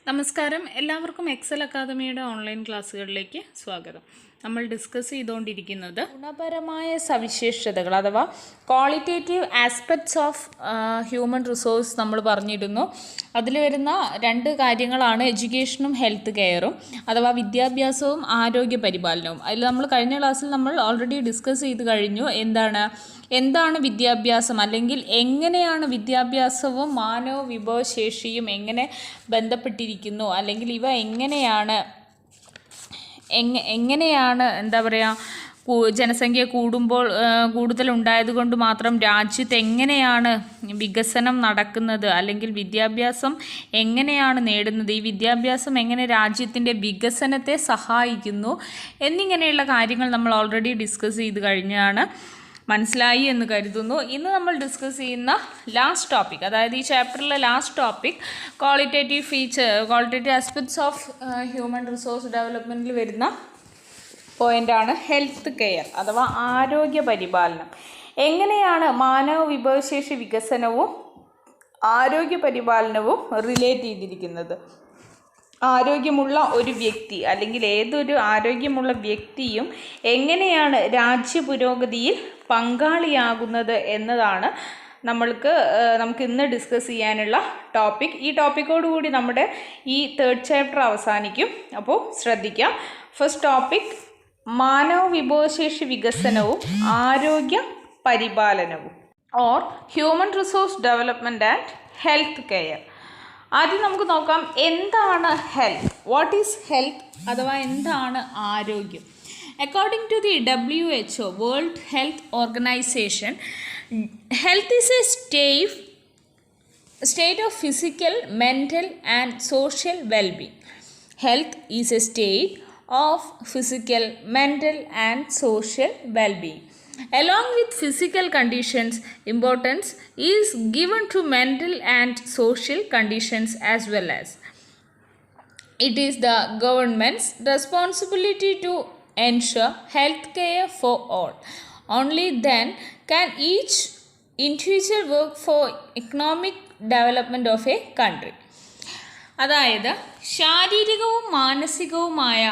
നമസ്കാരം, എല്ലാവർക്കും എക്സൽ അക്കാദമിയുടെ ഓൺലൈൻ ക്ലാസ്സുകളിലേക്ക് സ്വാഗതം. നമ്മൾ ഡിസ്കസ് ചെയ്തുകൊണ്ടിരിക്കുന്നത് ഗുണപരമായ സവിശേഷതകൾ അഥവാ qualitative aspects of human resource നമ്മൾ പറഞ്ഞിരുന്നു. അതിൽ വരുന്ന രണ്ട് കാര്യങ്ങളാണ് എഡ്യൂക്കേഷനും ഹെൽത്ത് കെയറും അഥവാ വിദ്യാഭ്യാസവും ആരോഗ്യ പരിപാലനവും. അതിൽ നമ്മൾ കഴിഞ്ഞ ക്ലാസ്സിൽ നമ്മൾ ഓൾറെഡി ഡിസ്കസ് ചെയ്ത് കഴിഞ്ഞു. എന്താണ് വിദ്യാഭ്യാസം, അല്ലെങ്കിൽ എങ്ങനെയാണ് വിദ്യാഭ്യാസവും മാനവ വിഭവശേഷിയും എങ്ങനെ ബന്ധപ്പെട്ടിരിക്കുന്നു, അല്ലെങ്കിൽ ഇവ എങ്ങനെയാണ് എന്താ പറയുക, ജനസംഖ്യ കൂടുതലുണ്ടായതുകൊണ്ട് മാത്രം രാജ്യത്ത് എങ്ങനെയാണ് വികസനം നടക്കുന്നത്, അല്ലെങ്കിൽ വിദ്യാഭ്യാസം എങ്ങനെയാണ് നേടുന്നത്, ഈ വിദ്യാഭ്യാസം എങ്ങനെ രാജ്യത്തിൻ്റെ വികസനത്തെ സഹായിക്കുന്നു എന്നിങ്ങനെയുള്ള കാര്യങ്ങൾ നമ്മൾ ഓൾറെഡി ഡിസ്കസ് ചെയ്ത് കഴിഞ്ഞാണ്. മനസ്സിലായി എന്ന് കരുതുന്നു. ഇന്ന് നമ്മൾ ഡിസ്കസ് ചെയ്യുന്ന ലാസ്റ്റ് ടോപ്പിക്, അതായത് ഈ ചാപ്റ്ററിലെ last topic qualitative aspects of human resource ഡെവലപ്മെൻറ്റിൽ വരുന്ന പോയിൻ്റാണ് ഹെൽത്ത് കെയർ അഥവാ ആരോഗ്യ പരിപാലനം. എങ്ങനെയാണ് മാനവ വിഭവശേഷി വികസനവും ആരോഗ്യ പരിപാലനവും റിലേറ്റ് ചെയ്തിരിക്കുന്നത്? ആരോഗ്യമുള്ള ഒരു വ്യക്തി അല്ലെങ്കിൽ ഏതൊരു ആരോഗ്യമുള്ള വ്യക്തിയും എങ്ങനെയാണ് രാജ്യ പുരോഗതിയിൽ പങ്കാളിയാകുന്നത് എന്നതാണ് നമുക്ക് ഇന്ന് ഡിസ്കസ് ചെയ്യാനുള്ള ടോപ്പിക്. ഈ ടോപ്പിക്കോടുകൂടി നമ്മുടെ ഈ തേർഡ് ചാപ്റ്റർ അവസാനിക്കും. അപ്പോൾ ശ്രദ്ധിക്കാം. ഫസ്റ്റ് ടോപ്പിക് മാനവ വിഭവശേഷി വികസനവും ആരോഗ്യ പരിപാലനവും or human resource development and health care. ആദ്യം നമുക്ക് നോക്കാം, എന്താണ് ഹെൽത്ത്? വാട്ട് ഈസ് ഹെൽത്ത് അഥവാ എന്താണ് ആരോഗ്യം? According to the WHO world health organisation, health is a state of physical, mental and social wellbeing. Health is a state of physical, mental and social wellbeing. Along with physical conditions, importance is given to mental and social conditions as well as. It is the government's responsibility to ensure health care for all. Only then can each individual work for economic development of a country. അതായത് ശാരീരികവും മാനസികവുമായ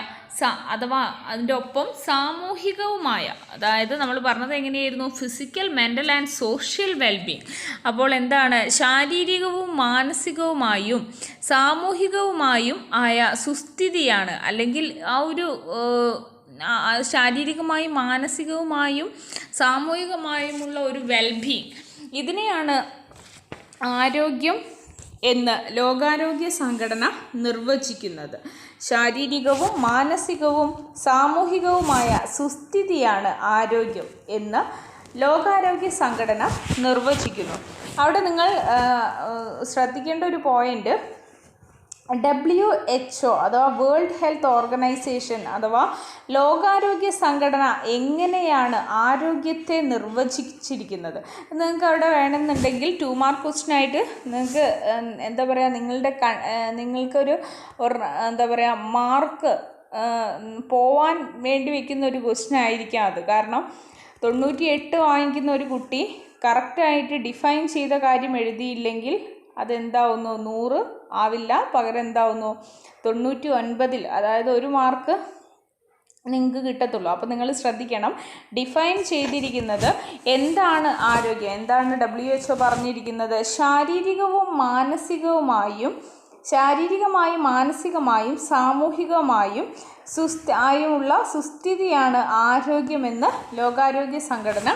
അഥവാ അതിൻ്റെ ഒപ്പം സാമൂഹികവുമായ, അതായത് നമ്മൾ പറഞ്ഞത് എങ്ങനെയായിരുന്നു? Physical, mental and social wellbeing. അപ്പോൾ എന്താണ്? ശാരീരികവും മാനസികവുമായും സാമൂഹികവുമായും ആയ സുസ്ഥിതിയാണ്, അല്ലെങ്കിൽ ആ ഒരു ശാരീരികമായും മാനസികവുമായും സാമൂഹികമായുമുള്ള ഒരു വെൽബീങ്, ഇതിനെയാണ് ആരോഗ്യം എന്ന് ലോകാരോഗ്യ സംഘടന നിർവചിക്കുന്നത്. ശാരീരികവും മാനസികവും സാമൂഹികവുമായ സുസ്ഥിതിയാണ് ആരോഗ്യം എന്ന് ലോകാരോഗ്യ സംഘടന നിർവചിക്കുന്നു. അവിടെ നിങ്ങൾ ശ്രദ്ധിക്കേണ്ട ഒരു പോയിൻ്റ്, WHO അഥവാ വേൾഡ് ഹെൽത്ത് ഓർഗനൈസേഷൻ അഥവാ ലോകാരോഗ്യ സംഘടന എങ്ങനെയാണ് ആരോഗ്യത്തെ നിർവചിച്ചിരിക്കുന്നത്? നിങ്ങൾക്ക് അവിടെ വേണമെന്നുണ്ടെങ്കിൽ 2 മാർക്ക് ക്വസ്റ്റ്യനായിട്ട് നിങ്ങൾക്ക് എന്താ പറയുക, നിങ്ങൾക്കൊരു എന്താ പറയുക മാർക്ക് പോവാൻ വേണ്ടി വയ്ക്കുന്ന ഒരു ക്വസ്റ്റ്യൻ ആയിരിക്കാം അത്. കാരണം 98 വാങ്ങിക്കുന്ന ഒരു കുട്ടി കറക്റ്റായിട്ട് ഡിഫൈൻ ചെയ്ത കാര്യം എഴുതിയില്ലെങ്കിൽ അതെന്താവുന്നു? 100 ആവില്ല, പകരം എന്താവുന്നു? 99, അതായത് 1 മാർക്ക് നിങ്ങൾക്ക് കിട്ടത്തുള്ളൂ. അപ്പോൾ നിങ്ങൾ ശ്രദ്ധിക്കണം, ഡിഫൈൻ ചെയ്തിരിക്കുന്നത് എന്താണ് ആരോഗ്യം, എന്താണ് WHO പറഞ്ഞിരിക്കുന്നത്? ശാരീരികമായും മാനസികമായും സാമൂഹികമായും ആയുള്ള സുസ്ഥിതിയാണ് ആരോഗ്യമെന്ന് ലോകാരോഗ്യ സംഘടന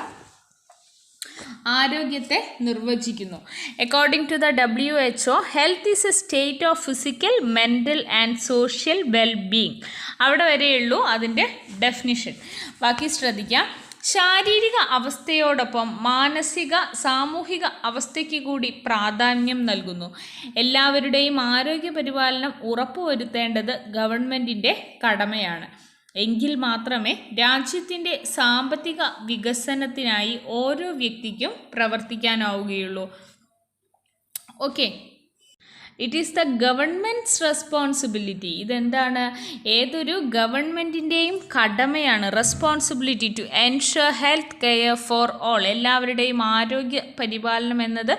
ആരോഗ്യത്തെ നിർവചിക്കുന്നു. According to the WHO, health is a state of physical, mental and social wellbeing. അവിടെ വരെയുള്ളൂ അതിൻ്റെ ഡെഫിനിഷൻ. ബാക്കി ശ്രദ്ധിക്കാം. ശാരീരിക അവസ്ഥയോടൊപ്പം മാനസിക സാമൂഹിക അവസ്ഥയ്ക്ക് കൂടി പ്രാധാന്യം നൽകുന്നു. എല്ലാവരുടെയും ആരോഗ്യ പരിപാലനം ഉറപ്പുവരുത്തേണ്ടത് ഗവൺമെൻറ്റിൻ്റെ കടമയാണ്. എങ്കിൽ മാത്രമേ രാജ്യത്തിൻ്റെ സാമ്പത്തിക വികസനത്തിനായി ഓരോ വ്യക്തിക്കും പ്രവർത്തിക്കാനാവുകയുള്ളൂ. Okay, it is the government's responsibility. ഇതെന്താണ്? ഏതൊരു ഗവൺമെൻറ്റിൻ്റെയും കടമയാണ്, responsibility to ensure health care for all. എല്ലാവരുടെയും ആരോഗ്യ പരിപാലനം എന്നത്,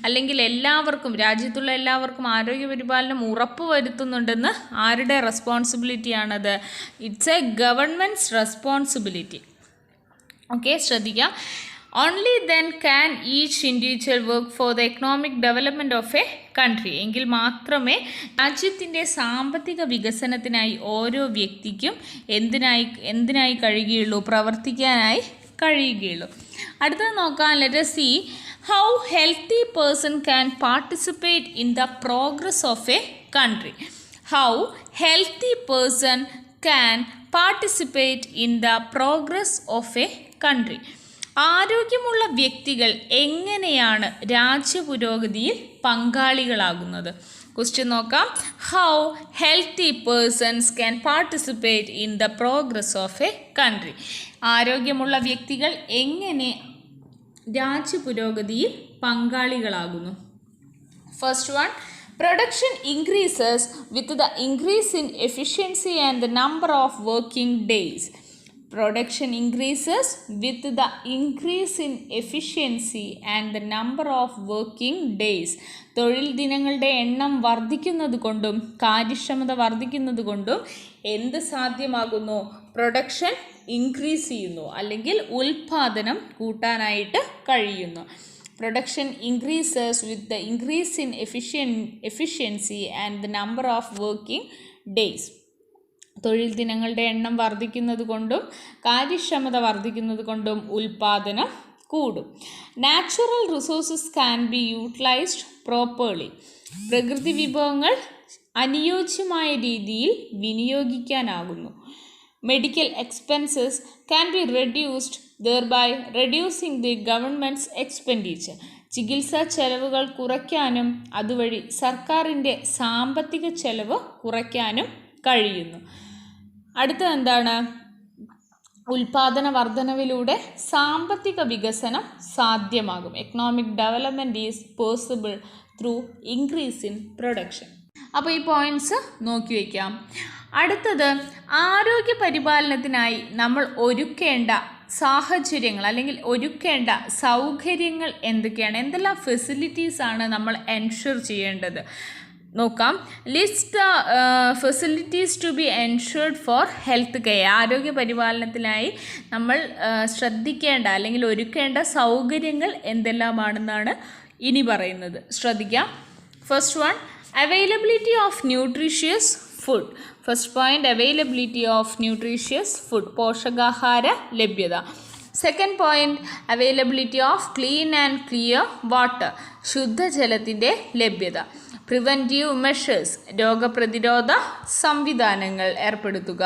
അല്ലെങ്കിൽ എല്ലാവർക്കും, രാജ്യത്തുള്ള എല്ലാവർക്കും ആരോഗ്യ പരിപാലനം ഉറപ്പുവരുത്തുന്നുണ്ടെന്ന് ആരുടെ റെസ്പോൺസിബിലിറ്റിയാണത്? It's a government's responsibility. Okay, ശ്രദ്ധിക്കുക. Only then can each individual work for the economic development of a country. എങ്കിൽ മാത്രമേ രാജ്യത്തിൻ്റെ സാമ്പത്തിക വികസനത്തിനായി ഓരോ വ്യക്തിക്കും എന്തിനായി കഴിയുകയുള്ളൂ? പ്രവർത്തിക്കാനായി കഴിയുകയുള്ളൂ. അടുത്തത് നോക്കാം. Let us see how healthy person can participate in the progress of a country. How healthy person can participate in the progress of a country. ആരോഗ്യമുള്ള വ്യക്തികൾ എങ്ങനെയാണ് രാജ്യപുരോഗതിയിൽ പങ്കാളികളാകുന്നത്? ക്വസ്റ്റ്യൻ നോക്കാം. How healthy persons can participate in the progress of a country. ആരോഗ്യമുള്ള വ്യക്തികൾ എങ്ങനെ രാജ്യപുരോഗതിയിൽ പങ്കാളികളാകുന്നു? First one, production increases with the increase in efficiency and the number of working days. Production increases with the increase in efficiency and the number of working days. തൊഴിൽ ദിനങ്ങളുടെ എണ്ണം വർദ്ധിക്കുന്നത് കൊണ്ടും കാര്യക്ഷമത വർദ്ധിക്കുന്നത് കൊണ്ടും എന്ത് സാധ്യമാകുന്നു? പ്രൊഡക്ഷൻ ഇൻക്രീസ് ചെയ്യുന്നു, അല്ലെങ്കിൽ ഉൽപാദനം കൂട്ടാനായിട്ട് കഴിയുന്നു. Production increases with the increase in efficiency and the number of working days. തൊഴിൽ ദിനങ്ങളുടെ എണ്ണം വർദ്ധിക്കുന്നത് കൊണ്ടും കാര്യക്ഷമത വർദ്ധിക്കുന്നത് കൊണ്ടും ഉൽപാദനം കൂടും. Natural resources can be utilised properly. പ്രകൃതി വിഭവങ്ങൾ അനുയോജ്യമായ രീതിയിൽ വിനിയോഗിക്കാനാകുന്നു. Medical expenses can be reduced thereby reducing the government's expenditure. ചികിത്സാ ചെലവുകൾ കുറയ്ക്കാനും അതുവഴി സർക്കാരിൻ്റെ സാമ്പത്തിക ചെലവ് കുറയ്ക്കാനും കഴിയുന്നു. അടുത്തത് എന്താണ്? ഉൽപാദന വർധനവിലൂടെ സാമ്പത്തിക വികസനം സാധ്യമാകും. Economic development is possible through increase in production. അപ്പോൾ ഈ പോയിൻറ്റ്സ് നോക്കി വയ്ക്കാം. അടുത്തത്, ആരോഗ്യ പരിപാലനത്തിനായി നമ്മൾ ഒരുക്കേണ്ട സാഹചര്യങ്ങൾ അല്ലെങ്കിൽ ഒരുക്കേണ്ട സൗകര്യങ്ങൾ എന്തൊക്കെയാണ്? എന്തെല്ലാം ഫെസിലിറ്റീസാണ് നമ്മൾ എൻഷുർ ചെയ്യേണ്ടത്? നോക്കാം. List the facilities to be ensured for health care. ആരോഗ്യ പരിപാലനത്തിനായി നമ്മൾ ശ്രദ്ധിക്കേണ്ട അല്ലെങ്കിൽ ഒരുക്കേണ്ട സൗകര്യങ്ങൾ എന്തെല്ലാമാണെന്നാണ് ഇനി പറയുന്നത്. ശ്രദ്ധിക്കാം. First one, availability of nutritious food. First point, availability of nutritious food, പോഷകാഹാര ലഭ്യത. Second point, availability of clean and clear water, ശുദ്ധജലത്തിൻ്റെ ലഭ്യത. പ്രിവൻറ്റീവ് മെഷേഴ്സ്, രോഗപ്രതിരോധ സംവിധാനങ്ങൾ ഏർപ്പെടുത്തുക.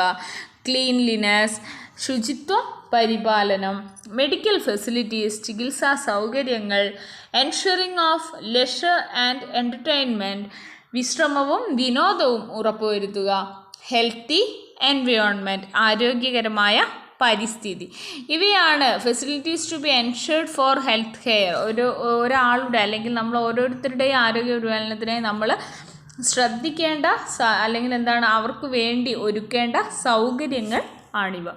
ക്ലീൻലിനെസ്, ശുചിത്വ പരിപാലനം. മെഡിക്കൽ ഫെസിലിറ്റീസ്, ചികിത്സാ സൗകര്യങ്ങൾ. Ensuring of leisure and entertainment, വിശ്രമവും വിനോദവും ഉറപ്പുവരുത്തുക. ഹെൽത്തി എൻവയോൺമെൻറ്റ്, ആരോഗ്യകരമായ പരിസ്ഥിതി. ഇവയാണ് facilities to be ensured for health care. ഒരാളുടെ അല്ലെങ്കിൽ നമ്മൾ ഓരോരുത്തരുടെയും ആരോഗ്യ പരിപാലനത്തിനായി നമ്മൾ ശ്രദ്ധിക്കേണ്ട അല്ലെങ്കിൽ എന്താണ് അവർക്ക് വേണ്ടി ഒരുക്കേണ്ട സൗകര്യങ്ങൾ ആണിവ.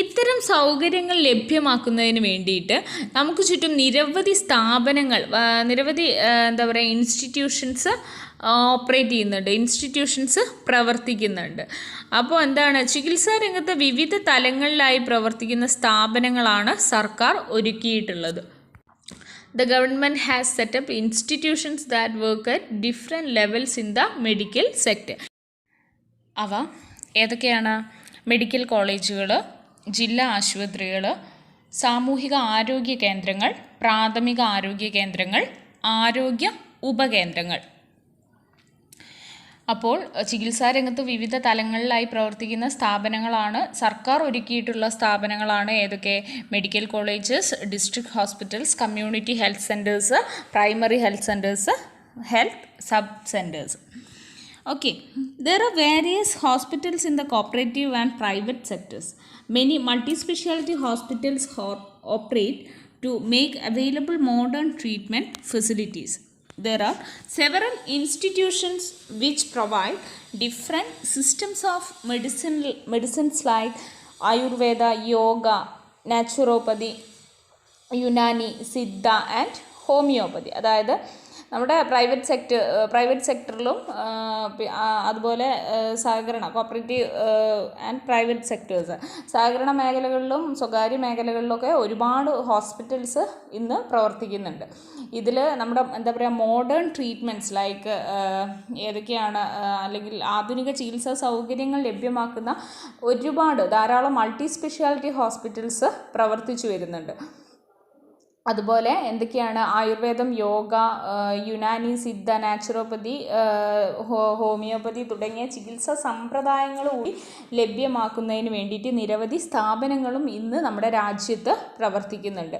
ഇത്തരം സൗകര്യങ്ങൾ ലഭ്യമാക്കുന്നതിന് വേണ്ടിയിട്ട് നമുക്ക് ചുറ്റും നിരവധി സ്ഥാപനങ്ങൾ, നിരവധി ഇൻസ്റ്റിറ്റ്യൂഷൻസ് ഓപ്പറേറ്റ് ചെയ്യുന്നുണ്ട്, ഇൻസ്റ്റിറ്റ്യൂഷൻസ് പ്രവർത്തിക്കുന്നുണ്ട്. അപ്പോൾ എന്താണ്, ചികിത്സാ രംഗത്ത് വിവിധ തലങ്ങളിലായി പ്രവർത്തിക്കുന്ന സ്ഥാപനങ്ങളാണ് സർക്കാർ ഒരുക്കിയിട്ടുള്ളത്. The government has set up institutions that work at different levels in the medical sector. അവ ഏതൊക്കെയാണ്? മെഡിക്കൽ കോളേജുകൾ, ജില്ലാ ആശുപത്രികൾ, സാമൂഹിക ആരോഗ്യ കേന്ദ്രങ്ങൾ, പ്രാഥമിക ആരോഗ്യ കേന്ദ്രങ്ങൾ, ആരോഗ്യ ഉപകേന്ദ്രങ്ങൾ. അപ്പോൾ ചികിത്സാ രംഗത്ത് വിവിധ തലങ്ങളിലായി പ്രവർത്തിക്കുന്ന സ്ഥാപനങ്ങളാണ്, സർക്കാർ ഒരുക്കിയിട്ടുള്ള സ്ഥാപനങ്ങളാണ് ഏതൊക്കെ? Medical colleges, district hospitals, community health centres, primary health centres, health sub centres. Okay, there are various hospitals in the cooperative and private sectors. Many multi-specialty hospitals operate to make available modern treatment facilities. There are several institutions which provide different systems of medicines like Ayurveda, Yoga, Naturopathy, Unani, Siddha and homeopathy. അതായത് നമ്മുടെ private സെക്ടറിലും അതുപോലെ സഹകരണ cooperative and private sectors, സഹകരണ മേഖലകളിലും സ്വകാര്യ മേഖലകളിലൊക്കെ ഒരുപാട് hospitals ഇന്ന് പ്രവർത്തിക്കുന്നുണ്ട്. ഇതിൽ നമ്മുടെ എന്താ പറയുക, മോഡേൺ ട്രീറ്റ്മെൻറ്റ്സ് ലൈക്ക് ഏതൊക്കെയാണ്, അല്ലെങ്കിൽ ആധുനിക ചികിത്സാ സൗകര്യങ്ങൾ ലഭ്യമാക്കുന്ന ധാരാളം മൾട്ടി സ്പെഷ്യാലിറ്റി ഹോസ്പിറ്റൽസ് പ്രവർത്തിച്ചു വരുന്നുണ്ട്. അതുപോലെ എന്തൊക്കെയാണ്, ആയുർവേദം, യോഗ, യുനാനി, സിദ്ധ, നാച്ചുറോപ്പതി, ഹോമിയോപ്പതി തുടങ്ങിയ ചികിത്സാ സമ്പ്രദായങ്ങൾ കൂടി ലഭ്യമാക്കുന്നതിന് വേണ്ടിയിട്ട് നിരവധി സ്ഥാപനങ്ങളും ഇന്ന് നമ്മുടെ രാജ്യത്ത് പ്രവർത്തിക്കുന്നുണ്ട്.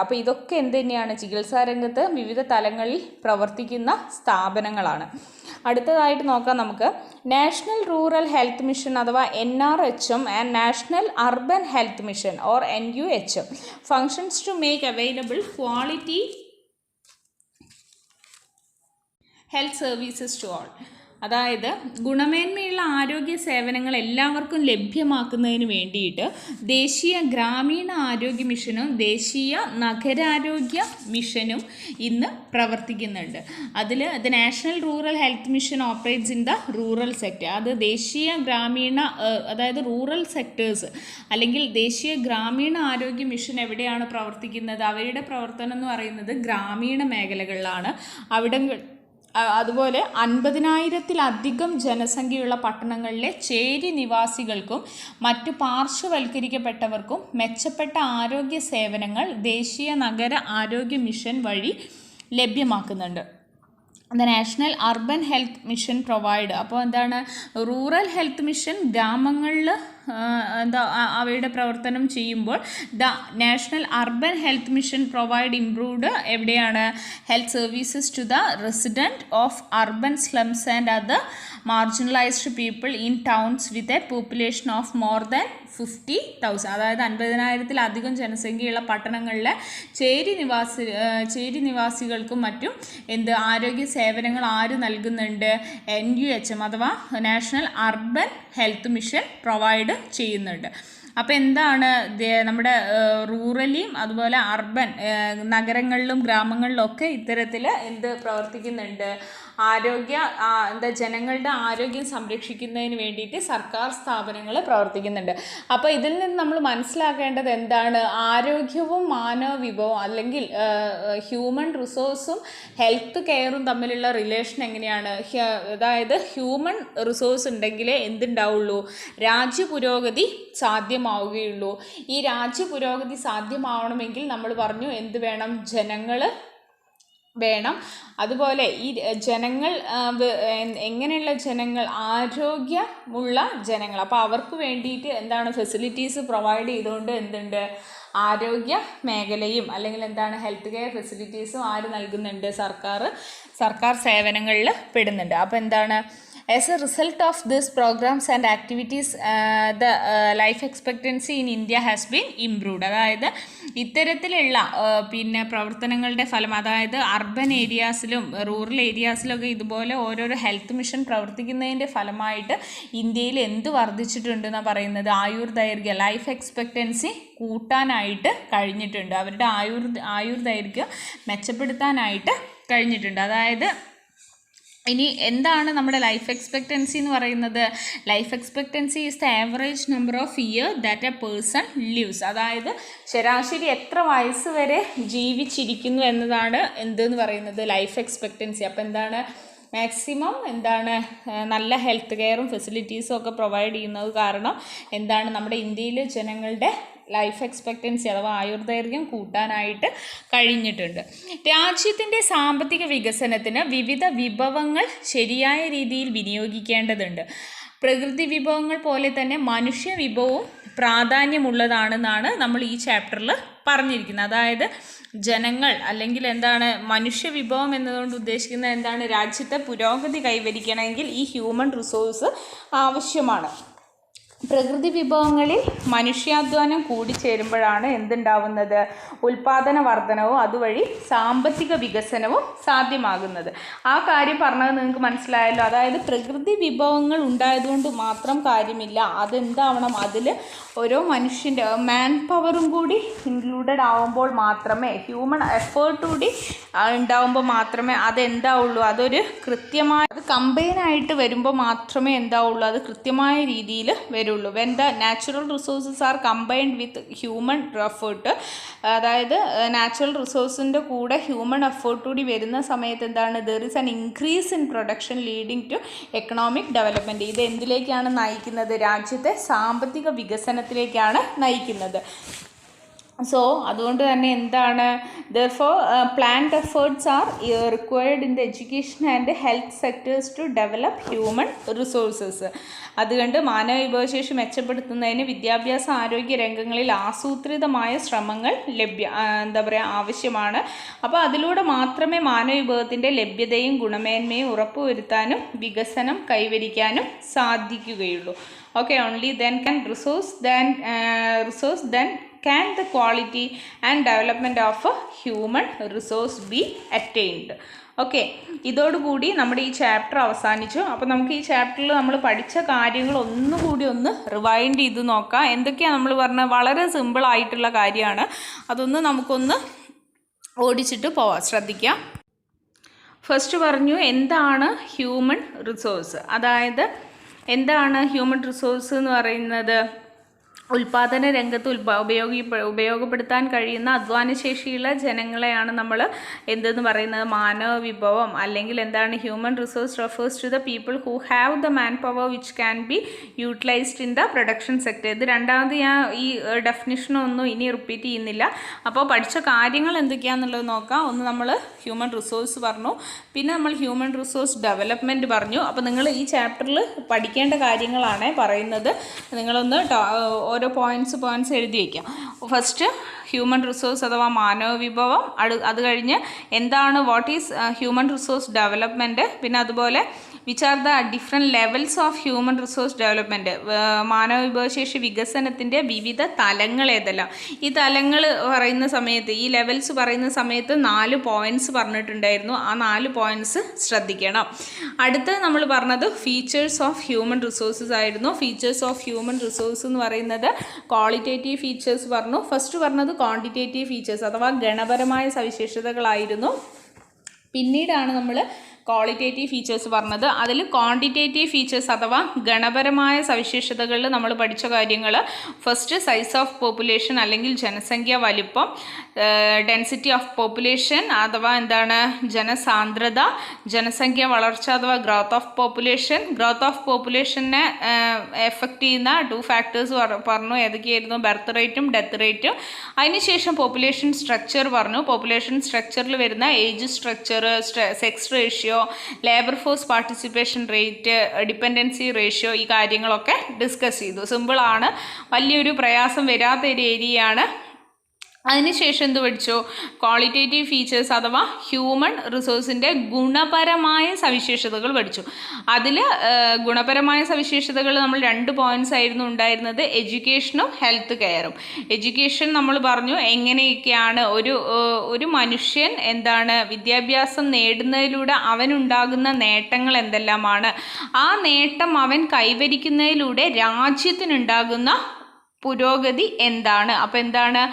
അപ്പോൾ ഇതൊക്കെ എന്ത് തന്നെയാണ്, ചികിത്സാ രംഗത്ത് വിവിധ തലങ്ങളിൽ പ്രവർത്തിക്കുന്ന സ്ഥാപനങ്ങളാണ്. അടുത്തതായിട്ട് നോക്കാം നമുക്ക്. നാഷണൽ റൂറൽ ഹെൽത്ത് മിഷൻ അഥവാ NRHM and national urban health mission or NUHM functions to make available quality health services to all. അതായത് ഗുണമേന്മയുള്ള ആരോഗ്യ സേവനങ്ങൾ എല്ലാവർക്കും ലഭ്യമാക്കുന്നതിന് വേണ്ടിയിട്ട് ദേശീയ ഗ്രാമീണ ആരോഗ്യ മിഷനും ദേശീയ നഗരാരോഗ്യ മിഷനും ഇന്ന് പ്രവർത്തിക്കുന്നുണ്ട്. അതിൽ the national rural health mission operates in the rural sector. അത് ദേശീയ ഗ്രാമീണ അതായത് റൂറൽ സെക്ടേഴ്സ് അല്ലെങ്കിൽ ദേശീയ ഗ്രാമീണ ആരോഗ്യ മിഷൻ എവിടെയാണ് പ്രവർത്തിക്കുന്നത്? അവരുടെ പ്രവർത്തനം എന്ന് പറയുന്നത് ഗ്രാമീണ മേഖലകളിലാണ്. അതുപോലെ 50,000-ലധികം ജനസംഖ്യയുള്ള പട്ടണങ്ങളിലെ ചേരി നിവാസികൾക്കും മറ്റു പാർശ്വവൽക്കരിക്കപ്പെട്ടവർക്കും മെച്ചപ്പെട്ട ആരോഗ്യ സേവനങ്ങൾ ദേശീയ നഗര ആരോഗ്യ മിഷൻ വഴി ലഭ്യമാക്കുന്നുണ്ട്. The national urban health mission provide. അപ്പോൾ എന്താണ്, റൂറൽ ഹെൽത്ത് മിഷൻ ഗ്രാമങ്ങളിൽ അവയുടെ പ്രവർത്തനം ചെയ്യുമ്പോൾ the national urban health mission provide improved എവിടെയാണ്, health services to the resident of urban slums and other marginalised people in towns with a population of more than 50,000. അതായത് 50,000-ലധികം ജനസംഖ്യയുള്ള പട്ടണങ്ങളിലെ ചേരി നിവാസികൾക്കും മറ്റും ആരോഗ്യ സേവനങ്ങൾ ആര് നൽകുന്നുണ്ട്? NUHM അഥവാ national urban health mission provide ചെയ്യുന്നുണ്ട്. അപ്പോൾ എന്താണ്, നമ്മുടെ റൂറലിയും അതുപോലെ അർബൻ നഗരങ്ങളിലും ഗ്രാമങ്ങളിലും ഒക്കെ ഇത്തരത്തിൽ പ്രവർത്തിക്കുന്നുണ്ട്. ജനങ്ങളുടെ ആരോഗ്യം സംരക്ഷിക്കുന്നതിന് വേണ്ടിയിട്ട് സർക്കാർ സ്ഥാപനങ്ങൾ പ്രവർത്തിക്കുന്നുണ്ട്. അപ്പോൾ ഇതിൽ നിന്ന് നമ്മൾ മനസ്സിലാക്കേണ്ടത് എന്താണ്, ആരോഗ്യവും മാനവ വിഭവവും അല്ലെങ്കിൽ ഹ്യൂമൻ റിസോഴ്സും ഹെൽത്ത് കെയറും തമ്മിലുള്ള റിലേഷൻ എങ്ങനെയാണ്? അതായത് ഹ്യൂമൻ റിസോഴ്സ് ഉണ്ടെങ്കിലേ എന്തുണ്ടാവുള്ളൂ, രാജ്യ പുരോഗതി സാധ്യമാവുകയുള്ളൂ. ഈ രാജ്യ പുരോഗതി സാധ്യമാവണമെങ്കിൽ നമ്മൾ പറഞ്ഞു എന്ത് വേണം, ജനങ്ങൾ വേണം. അതുപോലെ ഈ ജനങ്ങൾ എങ്ങനെയുള്ള ജനങ്ങൾ, ആരോഗ്യമുള്ള ജനങ്ങൾ. അപ്പോൾ അവർക്ക് വേണ്ടിയിട്ട് ഫെസിലിറ്റീസ് പ്രൊവൈഡ് ചെയ്തുകൊണ്ട് ആരോഗ്യ മേഖലയും അല്ലെങ്കിൽ ഹെൽത്ത് കെയർ ഫെസിലിറ്റീസും ആര് നൽകുന്നുണ്ട്? സർക്കാർ സേവനങ്ങളിൽ പെടുന്നുണ്ട്. അപ്പോൾ as a result of these programs and activities, the life expectancy in India has been improved. അതായത് ഇത്തരത്തിലുള്ള പ്രവർത്തനങ്ങളുടെ ഫലം, അതായത് അർബൻ ഏരിയാസിലും റൂറൽ ഏരിയാസിലൊക്കെ ഇതുപോലെ ഓരോരോ ഹെൽത്ത് മിഷൻ പ്രവർത്തിക്കുന്നതിൻ്റെ ഫലമായിട്ട് ഇന്ത്യയിൽ എന്ത് വർദ്ധിച്ചിട്ടുണ്ടെന്നാണ് പറയുന്നത്? ആയുർദൈർഘ്യം, ലൈഫ് എക്സ്പെക്റ്റൻസി കൂട്ടാനായിട്ട് കഴിഞ്ഞിട്ടുണ്ട്. അവരുടെ ആയുർദൈർഘ്യം മെച്ചപ്പെടുത്താനായിട്ട് കഴിഞ്ഞിട്ടുണ്ട്. അതായത് ഇനി എന്താണ് നമ്മുടെ ലൈഫ് എക്സ്പെക്റ്റൻസി എന്ന് പറയുന്നത്? Life expectancy is the average number of year that A person lives. അതായത് ശരാശരി എത്ര വയസ്സ് വരെ ജീവിച്ചിരിക്കുന്നു എന്നതാണ് എന്തെന്ന് പറയുന്നത്? Life expectancy. അപ്പോൾ മാക്സിമം നല്ല ഹെൽത്ത് കെയറും ഫെസിലിറ്റീസും ഒക്കെ പ്രൊവൈഡ് ചെയ്യുന്നത് കാരണം നമ്മുടെ ഇന്ത്യയിലെ ജനങ്ങളുടെ ലൈഫ് എക്സ്പെക്റ്റൻസി അഥവാ ആയുർദൈർഘ്യം കൂട്ടാനായിട്ട് കഴിഞ്ഞിട്ടുണ്ട്. രാജ്യത്തിൻ്റെ സാമ്പത്തിക വികസനത്തിന് വിവിധ വിഭവങ്ങൾ ശരിയായ രീതിയിൽ വിനിയോഗിക്കേണ്ടതുണ്ട്. പ്രകൃതി വിഭവങ്ങൾ പോലെ തന്നെ മനുഷ്യ വിഭവവും പ്രാധാന്യമുള്ളതാണെന്നാണ് നമ്മൾ ഈ ചാപ്റ്ററിൽ പറഞ്ഞിരിക്കുന്നത്. അതായത് ജനങ്ങൾ അല്ലെങ്കിൽ മനുഷ്യ വിഭവം എന്നതുകൊണ്ട് ഉദ്ദേശിക്കുന്നത് രാജ്യത്തെ പുരോഗതി കൈവരിക്കണമെങ്കിൽ ഈ ഹ്യൂമൻ റിസോഴ്സ് ആവശ്യമാണ്. പ്രകൃതി വിഭവങ്ങളിൽ മനുഷ്യാധ്വാനം കൂടിച്ചേരുമ്പോഴാണ് എന്തുണ്ടാവുന്നത്? ഉൽപാദന വർധനവും അതുവഴി സാമ്പത്തിക വികസനവും സാധ്യമാകുന്നത്. ആ കാര്യം പറഞ്ഞത് നിങ്ങൾക്ക് മനസ്സിലായല്ലോ. അതായത് പ്രകൃതി വിഭവങ്ങൾ ഉണ്ടായതുകൊണ്ട് മാത്രം കാര്യമില്ല, അതെന്താവണം, അതിൽ ഓരോ മനുഷ്യൻ്റെ മാൻ പവറും കൂടി ഇൻക്ലൂഡഡ് ആവുമ്പോൾ മാത്രമേ, ഹ്യൂമൻ എഫേർട്ട് കൂടി ഉണ്ടാവുമ്പോൾ മാത്രമേ അതെന്താവുള്ളൂ, അതൊരു കൃത്യമായ, അത് കമ്പൈനായിട്ട് വരുമ്പോൾ മാത്രമേ എന്താവുള്ളൂ, അത് കൃത്യമായ രീതിയിൽ വരുള്ളൂ. When the natural resources are combined with human effort, അതായത് നാച്ചുറൽ റിസോഴ്സിൻ്റെ കൂടെ ഹ്യൂമൻ എഫേർട്ട് കൂടി വരുന്ന സമയത്ത് എന്താണ്, there is an increase in production leading to economic development. ഇത് എന്തിലേക്കാണ് നയിക്കുന്നത്? രാജ്യത്തെ സാമ്പത്തിക വികസനത്തിലേക്കാണ് നയിക്കുന്നത്. സോ അതുകൊണ്ട് തന്നെ എന്താണ്, therefore planned efforts are required in the education and health sectors to develop human resources. അതുകൊണ്ട് മാനവ വിഭവശേഷി മെച്ചപ്പെടുത്തുന്നതിന് വിദ്യാഭ്യാസ ആരോഗ്യ രംഗങ്ങളിൽ ആസൂത്രിതമായ ശ്രമങ്ങൾ ആവശ്യമാണ്. അപ്പോൾ അതിലൂടെ മാത്രമേ മാനവ വിഭവത്തിൻ്റെ ലഭ്യതയും ഗുണമേന്മയും ഉറപ്പുവരുത്താനും വികസനം കൈവരിക്കാനും സാധിക്കുകയുള്ളൂ. Okay, only then can resource then can the quality and development of a human resource be attained. Okay, ഇതോടുകൂടി നമ്മുടെ ഈ ചാപ്റ്റർ അവസാനിച്ചു. അപ്പോൾ നമുക്ക് ഈ ചാപ്റ്ററിൽ നമ്മൾ പഠിച്ച കാര്യങ്ങൾ ഒന്നുകൂടി ഒന്ന് റിവൈൻഡ് ചെയ്ത് നോക്കാം. എന്തൊക്കെയാണ് നമ്മൾ പറഞ്ഞത്? വളരെ സിമ്പിളായിട്ടുള്ള കാര്യമാണ്. അതൊന്ന് നമുക്കൊന്ന് ഓടിച്ചിട്ട് പോവാം, ശ്രദ്ധിക്കാം. ഫസ്റ്റ് പറഞ്ഞു എന്താണ് ഹ്യൂമൻ റിസോഴ്സ്. അതായത് എന്താണ് ഹ്യൂമൻ റിസോഴ്സ് എന്ന് പറയുന്നത്? ഉൽപാദന രംഗത്ത് ഉപയോഗപ്പെടുത്താൻ കഴിയുന്ന അധ്വാനശേഷിയുള്ള ജനങ്ങളെയാണ് നമ്മൾ എന്തെന്ന് പറയുന്നത്? മാനവ വിഭവം. അല്ലെങ്കിൽ എന്താണ് human resource? Refers to the people who have the manpower which can be utilised in the production sector. ഇത് രണ്ടാമത് ഞാൻ ഈ ഡെഫിനിഷനൊന്നും ഇനി റിപ്പീറ്റ് ചെയ്യുന്നില്ല. അപ്പോൾ പഠിച്ച കാര്യങ്ങൾ എന്തൊക്കെയാണെന്നുള്ളത് നോക്കാം. ഒന്ന് നമ്മൾ ഹ്യൂമൻ റിസോഴ്സ് പറഞ്ഞു, പിന്നെ നമ്മൾ ഹ്യൂമൻ റിസോഴ്സ് ഡെവലപ്മെൻറ്റ് പറഞ്ഞു. അപ്പോൾ നിങ്ങൾ ഈ ചാപ്റ്ററിൽ പഠിക്കേണ്ട കാര്യങ്ങളാണ് പറയുന്നത്. നിങ്ങളൊന്ന് ഓരോ പോയിൻറ്റ്സ് എഴുതി വയ്ക്കാം. ഫസ്റ്റ് ഹ്യൂമൻ റിസോഴ്സ് അഥവാ മാനവ വിഭവം, അത് കഴിഞ്ഞ് എന്താണ് what is human resource development, പിന്നെ അതുപോലെ which are the different levels of human resource development, മാനവ വിഭവശേഷി വികസനത്തിൻ്റെ വിവിധ തലങ്ങൾ ഏതെല്ലാം. ഈ തലങ്ങൾ പറയുന്ന സമയത്ത്, ഈ ലെവൽസ് പറയുന്ന സമയത്ത് 4 പോയിൻറ്റ്സ് പറഞ്ഞിട്ടുണ്ടായിരുന്നു. ആ 4 പോയിൻറ്റ്സ് ശ്രദ്ധിക്കണം. അടുത്ത് നമ്മൾ പറഞ്ഞത് ഫീച്ചേഴ്സ് ഓഫ് ഹ്യൂമൻ റിസോഴ്സസ് ആയിരുന്നു. ഫീച്ചേഴ്സ് ഓഫ് ഹ്യൂമൻ റിസോഴ്സ് എന്ന് പറയുന്നത് ക്വാളിറ്റേറ്റീവ് ഫീച്ചേഴ്സ് പറഞ്ഞു. ഫസ്റ്റ് പറഞ്ഞത് ക്വാണ്ടിറ്റേറ്റീവ് ഫീച്ചേഴ്സ് അഥവാ ഗണപരമായ സവിശേഷതകളായിരുന്നു. പിന്നീടാണ് നമ്മൾ ക്വാളിറ്റേറ്റീവ് ഫീച്ചേഴ്സ് പറഞ്ഞത്. അതിൽ ക്വാണ്ടിറ്റേറ്റീവ് ഫീച്ചേഴ്സ് അഥവാ ഗണപരമായ സവിശേഷതകളിൽ നമ്മൾ പഠിച്ച കാര്യങ്ങൾ, ഫസ്റ്റ് സൈസ് ഓഫ് പോപ്പുലേഷൻ അല്ലെങ്കിൽ ജനസംഖ്യ വലിപ്പം, ഡെൻസിറ്റി ഓഫ് പോപ്പുലേഷൻ അഥവാ എന്താണ് ജനസാന്ദ്രത, ജനസംഖ്യ വളർച്ച അഥവാ growth of population. Growth of പോപ്പുലേഷനെ എഫക്റ്റ് ചെയ്യുന്ന 2 ഫാക്ടേഴ്സ് പറഞ്ഞു. ഏതൊക്കെയായിരുന്നു? ബർത്ത് റേറ്റും ഡെത്ത് റേറ്റും. അതിനുശേഷം പോപ്പുലേഷൻ സ്ട്രക്ചർ പറഞ്ഞു. പോപ്പുലേഷൻ സ്ട്രക്ചറിൽ വരുന്ന age structure, sex ratio, labour force participation rate, dependency ratio, ഈ കാര്യങ്ങളൊക്കെ ഡിസ്കസ് ചെയ്തു. സിമ്പിളാണ്, വലിയൊരു പ്രയാസം വരാത്ത ഒരു ഏരിയയാണ്. അതിനുശേഷം എന്ത് പഠിച്ചു? ക്വാളിറ്റേറ്റീവ് ഫീച്ചേഴ്സ് അഥവാ ഹ്യൂമൻ റിസോഴ്സിൻ്റെ ഗുണപരമായ സവിശേഷതകൾ പഠിച്ചു. അതിൽ ഗുണപരമായ സവിശേഷതകൾ നമ്മൾ 2 പോയിൻറ്റ്സ് ആയിരുന്നു ഉണ്ടായിരുന്നത്, എഡ്യൂക്കേഷനും ഹെൽത്ത് കെയറും. എഡ്യൂക്കേഷൻ നമ്മൾ പറഞ്ഞു എങ്ങനെയൊക്കെയാണ് ഒരു മനുഷ്യൻ എന്താണ് വിദ്യാഭ്യാസം നേടുന്നതിലൂടെ അവനുണ്ടാകുന്ന നേട്ടങ്ങൾ എന്തെല്ലാമാണ്, ആ നേട്ടം അവൻ കൈവരിക്കുന്നതിലൂടെ രാജ്യത്തിനുണ്ടാകുന്ന പുരോഗതി എന്താണ്. അപ്പോൾ എന്താണ്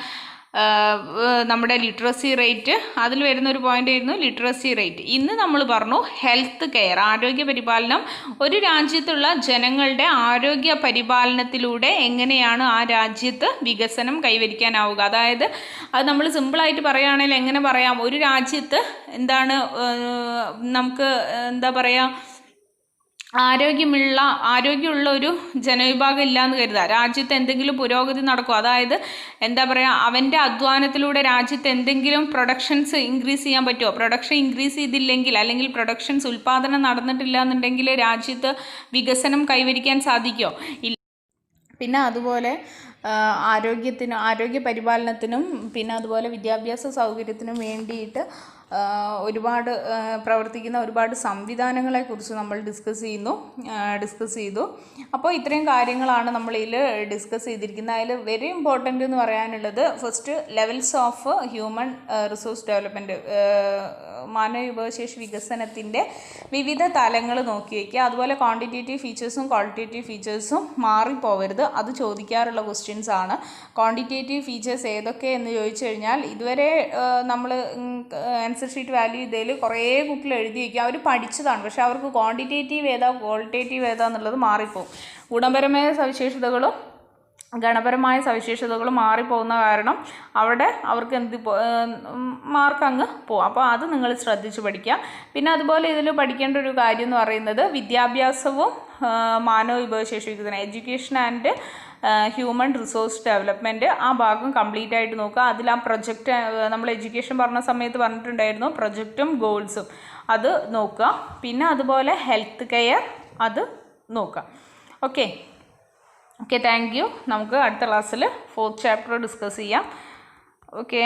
നമ്മുടെ ലിറ്ററസി റേറ്റ്, അതിൽ വരുന്നൊരു പോയിൻ്റ് ആയിരുന്നു ലിറ്ററസി റേറ്റ്. ഇന്ന് നമ്മൾ പറഞ്ഞു ഹെൽത്ത് കെയർ, ആരോഗ്യ പരിപാലനം. ഒരു രാജ്യത്തുള്ള ജനങ്ങളുടെ ആരോഗ്യ പരിപാലനത്തിലൂടെ എങ്ങനെയാണ് ആ രാജ്യത്ത് വികസനം കൈവരിക്കാനാവുക. അതായത് അത് നമ്മൾ സിമ്പിളായിട്ട് പറയുകയാണെങ്കിൽ എങ്ങനെ പറയാം? ഒരു രാജ്യത്ത് എന്താണ് നമുക്ക് എന്താ പറയുക, ആരോഗ്യമുള്ള ഒരു ജനവിഭാഗം ഇല്ലയെന്ന് കരുതുക. രാജ്യത്ത് എന്തെങ്കിലും പുരോഗതി നടക്കും, അതായത് എന്താ പറയുക, അവൻ്റെ അധ്വാനത്തിലൂടെ രാജ്യത്ത് എന്തെങ്കിലും പ്രൊഡക്ഷൻസ് ഇൻക്രീസ് ചെയ്യാൻ പറ്റുമോ? പ്രൊഡക്ഷൻ ഇൻക്രീസ് ചെയ്തില്ലെങ്കിൽ അല്ലെങ്കിൽ പ്രൊഡക്ഷൻസ് ഉൽപ്പാദനം നടന്നിട്ടില്ല എന്നുണ്ടെങ്കിൽ രാജ്യത്ത് വികസനം കൈവരിക്കാൻ സാധിക്കുമോ? ഇല്ല. പിന്നെ അതുപോലെ ആരോഗ്യ പരിപാലനത്തിനും പിന്നെ അതുപോലെ വിദ്യാഭ്യാസ സൗകര്യത്തിനും വേണ്ടിയിട്ട് ഒരുപാട് പ്രവർത്തിക്കുന്ന ഒരുപാട് സംവിധാനങ്ങളെക്കുറിച്ച് നമ്മൾ ഡിസ്കസ് ചെയ്തു. അപ്പോൾ ഇത്രയും കാര്യങ്ങളാണ് നമ്മളിതിൽ ഡിസ്കസ് ചെയ്തിരിക്കുന്നത്. അതിൽ വെരി ഇമ്പോർട്ടൻ്റ് എന്ന് പറയാനുള്ളത് first levels of human resource development, മാനവ വിഭവശേഷി വികസനത്തിൻ്റെ വിവിധ തലങ്ങൾ നോക്കി വയ്ക്കുക. അതുപോലെ ക്വാണ്ടിറ്റേറ്റീവ് ഫീച്ചേഴ്സും ക്വാളിറ്റേറ്റീവ് ഫീച്ചേഴ്സും മാറിപ്പോവരുത്. അത് ചോദിക്കാറുള്ള ക്വസ്റ്റ്യൻസ് ആണ്. ക്വാണ്ടിറ്റേറ്റീവ് ഫീച്ചേഴ്സ് ഏതൊക്കെ എന്ന് ചോദിച്ചു കഴിഞ്ഞാൽ ഇതുവരെ നമ്മൾ ആൻസർ ഷീറ്റ് വാല്യൂ ചെയ്തതിൽ കുറേ ബുക്കിൽ എഴുതി വയ്ക്കുക, അവർ പഠിച്ചതാണ്. പക്ഷേ അവർക്ക് ക്വാണ്ടിറ്റേറ്റീവ് ഏതാ ക്വാളിറ്റേറ്റീവ് ഏതാ എന്നുള്ളത് മാറിപ്പോവും. ഗുണപരമായ സവിശേഷതകളും ഗണപരമായ സവിശേഷതകൾ മാറിപ്പോകുന്ന കാരണം അവിടെ അവർക്ക് മാർക്ക് അങ്ങ് പോകും. അപ്പോൾ അത് നിങ്ങൾ ശ്രദ്ധിച്ച് പഠിക്കുക. പിന്നെ അതുപോലെ ഇതിൽ പഠിക്കേണ്ട ഒരു കാര്യം എന്ന് പറയുന്നത് വിദ്യാഭ്യാസവും മാനവ വിഭവശേഷി വികസനം, education and human resource development, ആ ഭാഗം കംപ്ലീറ്റ് ആയിട്ട് നോക്കുക. അതിൽ ആ പ്രൊജക്റ്റ് നമ്മൾ എഡ്യൂക്കേഷൻ പറഞ്ഞ സമയത്ത് പറഞ്ഞിട്ടുണ്ടായിരുന്നു, പ്രൊജക്റ്റും ഗോൾസും അത് നോക്കുക. പിന്നെ അതുപോലെ ഹെൽത്ത് കെയർ അത് നോക്കുക. Okay, thank you. നമുക്ക് അടുത്ത ക്ലാസ്സിൽ 4th ചാപ്റ്റർ ഡിസ്കസ് ചെയ്യാം. ഓക്കെ.